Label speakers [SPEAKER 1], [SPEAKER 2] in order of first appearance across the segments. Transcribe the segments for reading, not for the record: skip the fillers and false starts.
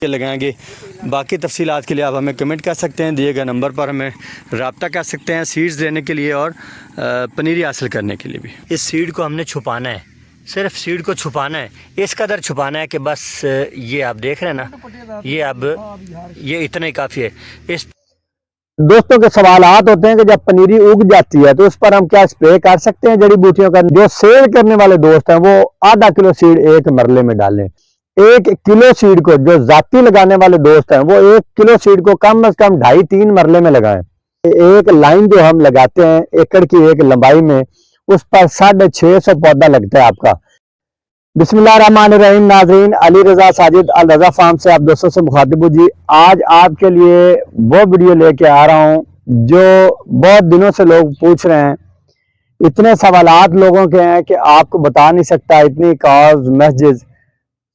[SPEAKER 1] के लगाएंगे। बाकी तफसीलात के लिए आप हमें कमेंट कर सकते हैं, दिए गए नंबर पर हमें रब्ता कर सकते हैं सीड्स लेने के लिए और पनीरी हासिल करने के लिए भी। इस सीड को हमने छुपाना है, सिर्फ सीड को छुपाना है, इस कदर छुपाना है कि बस ये आप देख रहे हैं ना, ये अब ये इतना ही काफ़ी है। इस
[SPEAKER 2] दोस्तों के सवालात होते हैं कि जब पनीरी उग जाती है तो उस पर हम क्या स्प्रे कर सकते हैं जड़ी बूटियों का। जो सेल करने वाले दोस्त हैं वो आधा किलो सीड एक मरले में डालें। 1 किलो सीड को जो जाती लगाने वाले दोस्त हैं वो 1 किलो सीड को कम से कम 2.5-3 मरले में लगाएं। एक लाइन जो हम लगाते हैं एकड़ की एक लंबाई में, उस पर 650 पौधा लगता है आपका। बिस्मिल्लाहिर्रहमानिर्रहीम। नाजरीन, अली रजा साजिद अल रजा फार्म से आप दोस्तों से मुखातिब हूँ जी। आज आपके लिए वो वीडियो लेके आ रहा हूँ जो बहुत दिनों से लोग पूछ रहे हैं। इतने सवालात लोगों के हैं कि आपको बता नहीं सकता, इतनी कॉल्स मैसेजेस।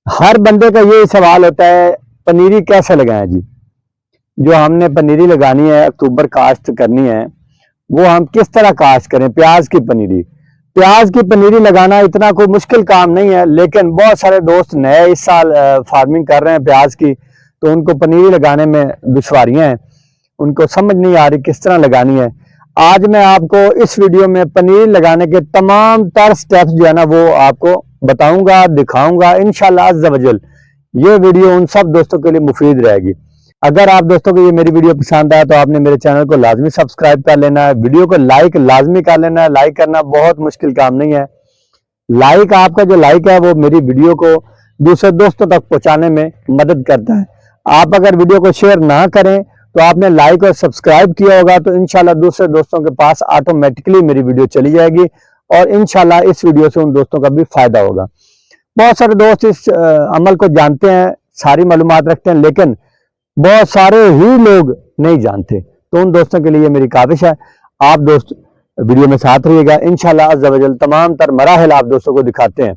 [SPEAKER 2] हर बंदे का यही सवाल होता है पनीरी कैसे लगाएं जी। जो हमने पनीरी लगानी है, अक्टूबर काश्त करनी है, वो हम किस तरह काश्त करें। प्याज की पनीरी लगाना इतना कोई मुश्किल काम नहीं है, लेकिन बहुत सारे दोस्त नए इस साल फार्मिंग कर रहे हैं प्याज की, तो उनको पनीरी लगाने में दुश्वारियां हैं, उनको समझ नहीं आ रही किस तरह लगानी है। आज मैं आपको इस वीडियो में पनीरी लगाने के तमाम तर स्टेप्स जो है ना वो आपको बताऊंगा, दिखाऊंगा इंशाल्लाह अज़्ज़ वजल। ये वीडियो उन सब दोस्तों के लिए मुफीद रहेगी। अगर आप दोस्तों को ये मेरी वीडियो पसंद आया तो आपने मेरे चैनल को लाजमी सब्सक्राइब कर लेना है, वीडियो को लाइक लाजमी कर लेना है। लाइक करना बहुत मुश्किल काम नहीं है। लाइक, आपका जो लाइक है वो मेरी वीडियो को दूसरे दोस्तों तक पहुंचाने में मदद करता है। आप अगर वीडियो को शेयर ना करें तो आपने लाइक और सब्सक्राइब किया होगा तो इंशाल्लाह दूसरे दोस्तों के पास ऑटोमेटिकली मेरी वीडियो चली जाएगी और इंशाल्लाह इस वीडियो से उन दोस्तों का भी फायदा होगा। बहुत सारे दोस्त इस अमल को जानते हैं, सारी मालूमात रखते हैं, लेकिन बहुत सारे ही लोग नहीं जानते। तो उन दोस्तों के लिए मेरी काविश है, आप दोस्त वीडियो में साथ रहिएगा। इंशाल्लाह अज़्ज़ वजल तमाम तर मराहिल आप दोस्तों को दिखाते हैं।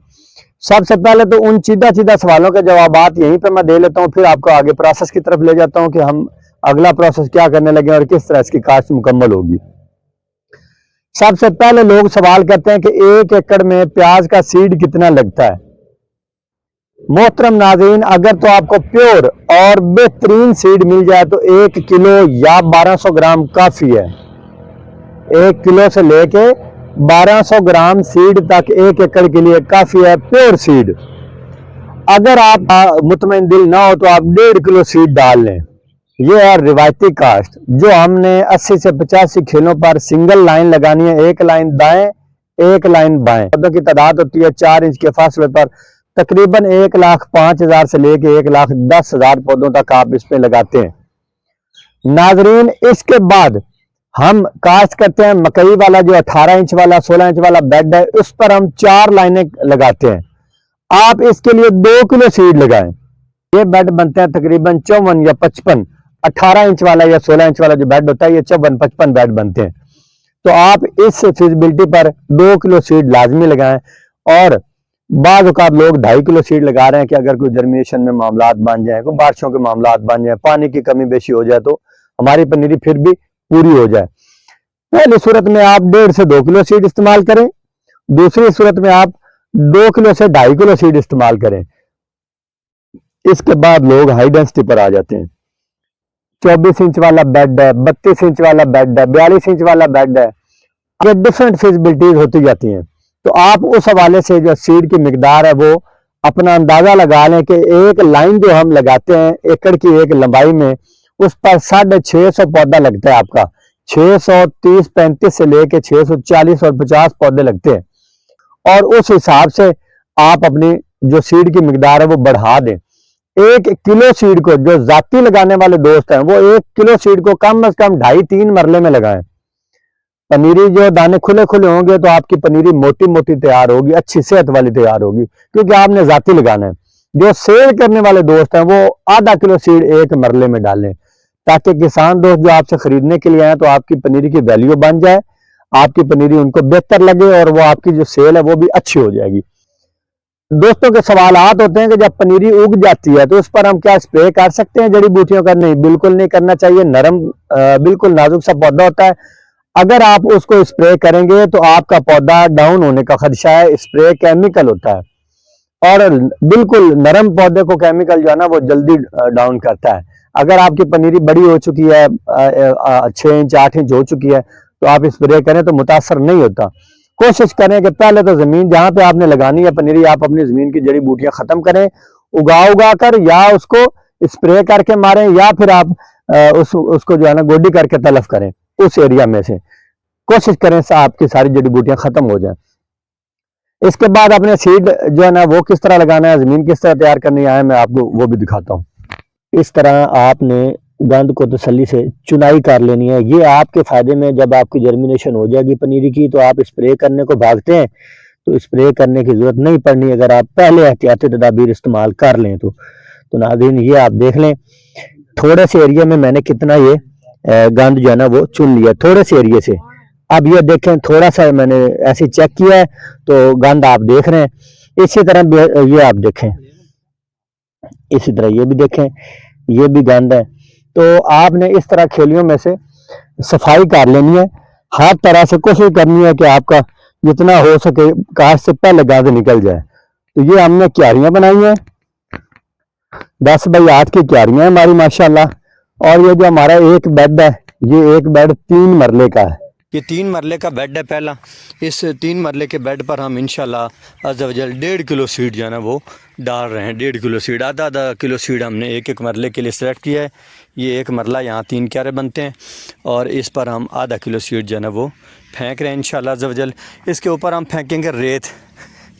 [SPEAKER 2] सबसे पहले तो उन सीधा सवालों के जवाबात यहीं पे मैं दे लेता हूँ, फिर आपको आगे प्रोसेस की तरफ ले जाता हूँ कि हम अगला प्रोसेस क्या करने लगे और किस तरह इसकी काश्त मुकम्मल होगी। सबसे पहले लोग सवाल करते हैं कि 1 एकड़ में प्याज का सीड कितना लगता है। मोहतरम नाज़रीन, अगर तो आपको प्योर और बेहतरीन सीड मिल जाए तो 1 किलो या 1200 ग्राम काफ़ी है। 1 किलो से लेके 1200 ग्राम सीड तक 1 एकड़ के लिए काफ़ी है, प्योर सीड। अगर आप मुतमईन दिल ना हो तो आप 1.5 किलो सीड डाल लें। ये है रिवायती काश्त जो हमने 80 से 85 खेलों पर सिंगल लाइन लगानी है, 1 लाइन दाएं 1 लाइन बाएं। पौधों की तादाद होती है 4 इंच के फासले पर। तकरीबन 1,05,000 से लेके 1,10,000 पौधों तक आप इसमें लगाते हैं। नाजरीन, इसके बाद हम काश्त करते हैं मकई वाला, जो 18 इंच वाला 16 इंच वाला बेड है, उस पर हम 4 लाइनें लगाते हैं। आप इसके लिए 2 किलो सीड लगाएं। ये बेड बनते हैं तकरीबन 54 या 55। 18 इंच वाला या 16 इंच वाला जो बेड होता है ये 54-55 बेड बनते हैं। तो आप इस फिजिबिलिटी पर 2 किलो सीड लाजमी लगाएं। और बाद औक़ात लोग 2.5 किलो सीड लगा रहे हैं कि अगर कोई जर्मिनेशन में मामलात बन जाए, कोई बारिशों के मामलात बन जाए, पानी की कमी बेशी हो जाए तो हमारी पनीरी फिर भी पूरी हो जाए। पहली सूरत में आप 1.5 से 2 किलो सीड इस्तेमाल करें, दूसरी सूरत में आप 2 किलो से 2.5 किलो सीड इस्तेमाल करें। इसके बाद लोग हाई डेंसिटी पर आ जाते हैं। 24 इंच वाला बेड है, 32 इंच वाला बेड है, 42 इंच वाला बेड है, ये डिफरेंट फिजिबिलिटीज होती जाती हैं। तो आप उस हवाले से जो सीड की मिकदार है वो अपना अंदाजा लगा लें कि एक लाइन जो हम लगाते हैं एकड़ की एक लंबाई में, उस पर 650 पौधा लगता है आपका। 630-35 से लेके 640 और 50 पौधे लगते हैं और उस हिसाब से आप अपनी जो सीड की मिकदार है वो बढ़ा दें। 1 किलो सीड को जो जाती लगाने वाले दोस्त हैं वो 1 किलो सीड को कम से कम 2.5-3 मरले में लगाएं। पनीरी जो दाने खुले खुले होंगे तो आपकी पनीरी मोटी मोटी तैयार होगी, अच्छी सेहत वाली तैयार होगी, क्योंकि आपने जाती लगाना है। जो सेल करने वाले दोस्त हैं वो आधा किलो सीड एक मरले में डालें, ताकि किसान दोस्त जो आपसे खरीदने के लिए आए तो आपकी पनीरी की वैल्यू बन जाए, आपकी पनीरी उनको बेहतर लगे और वो आपकी जो सेल है वो भी अच्छी हो जाएगी। दोस्तों के सवालात होते हैं कि जब पनीरी उग जाती है तो उस पर हम क्या स्प्रे कर सकते हैं जड़ी बूटियों का। नहीं, बिल्कुल नहीं करना चाहिए। नरम बिल्कुल नाजुक सा पौधा होता है, अगर आप उसको स्प्रे करेंगे तो आपका पौधा डाउन होने का खदशा है। स्प्रे केमिकल होता है, और बिल्कुल नरम पौधे को केमिकल जो है ना वो जल्दी डाउन करता है। अगर आपकी पनीरी बड़ी हो चुकी है, 6 इंच 8 इंच हो चुकी है, तो आप स्प्रे करें तो मुतासर नहीं होता। कोशिश करें कि पहले तो जमीन जहां पे आपने लगानी है पनीरी, आप अपनी जमीन की जड़ी बूटियां खत्म करें, उगा कर, या उसको स्प्रे करके मारें, या फिर आप उसको जो है ना गोडी करके तलफ करें उस एरिया में से। कोशिश करें आपकी सारी जड़ी बूटियां खत्म हो जाए। इसके बाद अपने सीड जो है ना वो किस तरह लगाना है, जमीन किस तरह तैयार करनी है, मैं आपको वो भी दिखाता हूँ। इस तरह आपने गंद को तसल्ली से चुनाई कर लेनी है। ये आपके फायदे में, जब आपकी जर्मिनेशन हो जाएगी पनीरी की तो आप स्प्रे करने को भागते हैं, तो स्प्रे करने की जरूरत नहीं पड़नी अगर आप पहले एहतियाती तदाबीर इस्तेमाल कर लें तो नाज़रीन ये आप देख लें, थोड़े से एरिया में मैंने कितना ये गंद जो है ना वो चुन लिया, थोड़े से एरिया से। अब ये देखें, थोड़ा सा मैंने ऐसे चेक किया है तो गंद आप देख रहे हैं। इसी तरह ये आप देखें, इसी तरह ये भी देखें, ये भी गंद है। तो आपने इस तरह खेलियों में से सफाई कर लेनी है। हर तरह से कोशिश करनी है कि आपका जितना हो सके काश से पहले गंद निकल जाए। तो ये हमने क्यारियां बनाई हैं, 10 बाई 8 की क्यारियां हैं हमारी माशाल्लाह। और ये जो हमारा एक बेड है, ये एक बेड 3 मरले का है।
[SPEAKER 1] ये 3 मरले का बेड है पहला। इस 3 मरले के बेड पर हम इंशाल्लाह अज़्ज़ा वजल 1.5 किलो सीड जो है ना वो डाल रहे हैं। 1.5 किलो सीड, आधा किलो सीड हमने एक मरले के लिए सेलेक्ट किया है। ये एक मरला, यहाँ 3 क्यारे बनते हैं, और इस पर हम आधा किलो सीड जो है ना वो फेंक रहे हैं इंशाल्लाह अज़्ज़ा वजल। इसके ऊपर हम फेंकेंगे रेत।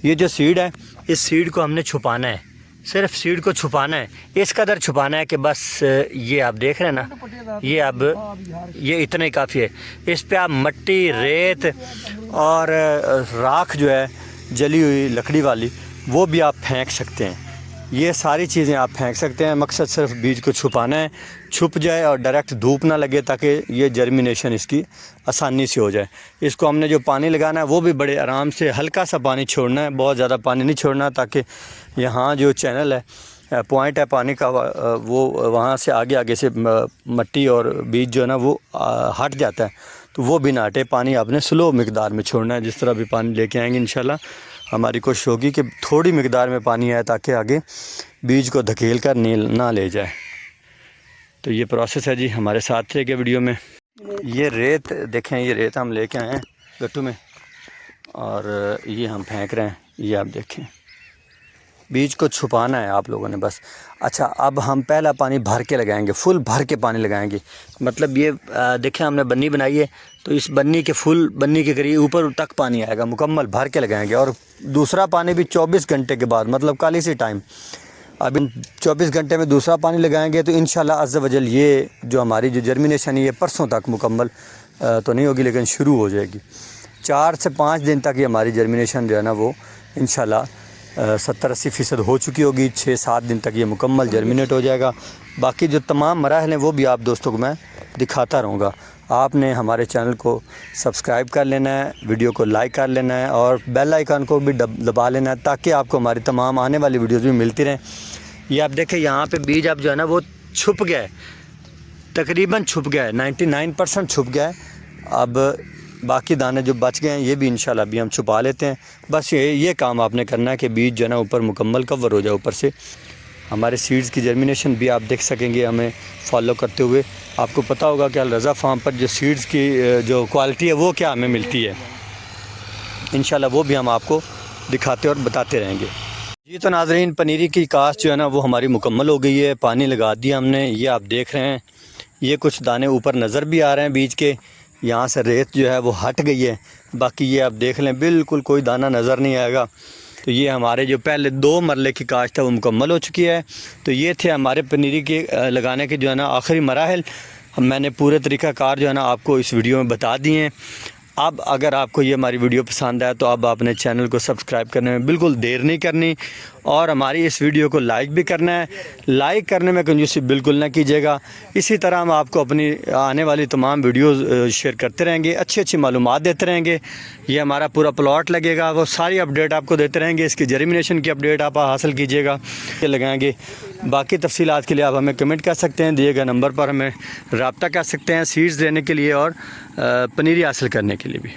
[SPEAKER 1] ये जो सीड है, इस सीड को हमने छुपाना है, सिर्फ सीड को छुपाना है, इस कदर छुपाना है कि बस ये आप देख रहे हैं ना, ये अब ये इतना ही काफ़ी है। इस पे आप मट्टी, रेत और राख जो है जली हुई लकड़ी वाली, वो भी आप फेंक सकते हैं। ये सारी चीज़ें आप फेंक सकते हैं। मकसद सिर्फ बीज को छुपाना है, छुप जाए और डायरेक्ट धूप ना लगे, ताकि ये जर्मिनेशन इसकी आसानी से हो जाए। इसको हमने जो पानी लगाना है वो भी बड़े आराम से हल्का सा पानी छोड़ना है, बहुत ज़्यादा पानी नहीं छोड़ना, ताकि यहाँ जो चैनल है, पॉइंट है पानी का, वो वहाँ से आगे से मट्टी और बीज जो है ना वो हट जाता है, तो वो भी ना हटे। पानी आपने स्लो मिकदार में छोड़ना है। जिस तरह भी पानी लेके आएंगे इंशाल्लाह हमारी कोशिश होगी कि थोड़ी मिकदार में पानी आए, ताकि आगे बीज को धकेल कर ना ले जाए। तो ये प्रोसेस है जी, हमारे साथ रहिए वीडियो में। ये रेत देखें, ये रेत हम लेके आए हैं गट्टू में, और ये हम फेंक रहे हैं। ये आप देखें, बीज को छुपाना है आप लोगों ने बस। अच्छा, अब हम पहला पानी भर के लगाएंगे, फुल भर के पानी लगाएंगे। मतलब ये देखें, हमने बन्नी बनाई है, तो इस बन्नी के फुल बन्नी के करीब ऊपर तक पानी आएगा, मुकम्मल भर के लगाएंगे। और दूसरा पानी भी 24 घंटे के बाद, मतलब कल इसी टाइम, अभी 24 घंटे में दूसरा पानी लगाएंगे, तो इंशाल्लाह अज़्ज़ा वजल ये जो हमारी जो जर्मिनेशन है ये परसों तक मुकम्मल तो नहीं होगी, लेकिन शुरू हो जाएगी। 4 से 5 दिन तक ये हमारी जर्मिनेशन जो है ना वो इंशाल्लाह 70-80% हो चुकी होगी। 6-7 दिन तक ये मुकम्मल जर्मिनेट हो जाएगा। बाकी जो तमाम मराहल हैं वो भी आप दोस्तों को मैं दिखाता रहूँगा। आपने हमारे चैनल को सब्सक्राइब कर लेना है, वीडियो को लाइक कर लेना है, और बेल आइकन को भी दबा लेना है, ताकि आपको हमारी तमाम आने वाली वीडियोज़ भी मिलती रहें। ये आप देखें, यहाँ पे बीज अब जो है ना वो छुप गया है, तकरीबन छुप गया है, 99% छुप गया है। अब बाकी दाने जो बच गए हैं ये भी इंशाल्लाह अभी हम छुपा लेते हैं। बस ये काम आपने करना है कि बीज जो है ना ऊपर मुकम्मल कवर हो जाए ऊपर से। हमारे सीड्स की जर्मिनेशन भी आप देख सकेंगे हमें फॉलो करते हुए। आपको पता होगा कि अल रज़ा फार्म पर जो सीड्स की जो क्वालिटी है वो क्या हमें मिलती है, इंशाल्लाह वो भी हम आपको दिखाते और बताते रहेंगे। जी तो नाज़रीन, पनीरी की काश्त जो है ना वो हमारी मुकम्मल हो गई है, पानी लगा दिया हमने। ये आप देख रहे हैं, ये कुछ दाने ऊपर नज़र भी आ रहे हैं बीज के, यहाँ से रेत जो है वो हट गई है। बाकी ये आप देख लें, बिल्कुल कोई दाना नज़र नहीं आएगा। तो ये हमारे जो पहले 2 मरले की काश्त है वो मुकम्मल हो चुकी है। तो ये थे हमारे पनीरी के लगाने के जो है ना आखिरी मराहल। मैंने पूरे तरीक़ाकार जो है ना आपको इस वीडियो में बता दिए हैं। अब अगर आपको ये हमारी वीडियो पसंद आए तो अब आपने चैनल को सब्सक्राइब करने में बिल्कुल देर नहीं करनी, और हमारी इस वीडियो को लाइक भी करना है। लाइक करने में कंजूसी बिल्कुल ना कीजिएगा। इसी तरह हम आपको अपनी आने वाली तमाम वीडियोज़ शेयर करते रहेंगे, अच्छी मालूमात देते रहेंगे। ये हमारा पूरा प्लॉट लगेगा, वो सारी अपडेट आपको देते रहेंगे। इसकी जर्मिनेशन की अपडेट आप हासिल कीजिएगा, ये लगाएंगे। बाकी तफसीलात के लिए आप हमें कमेंट कर सकते हैं, दिए गए नंबर पर हमें रब्ता कर सकते हैं सीड्स लेने के लिए और पनीरी हासिल करने के लिए भी।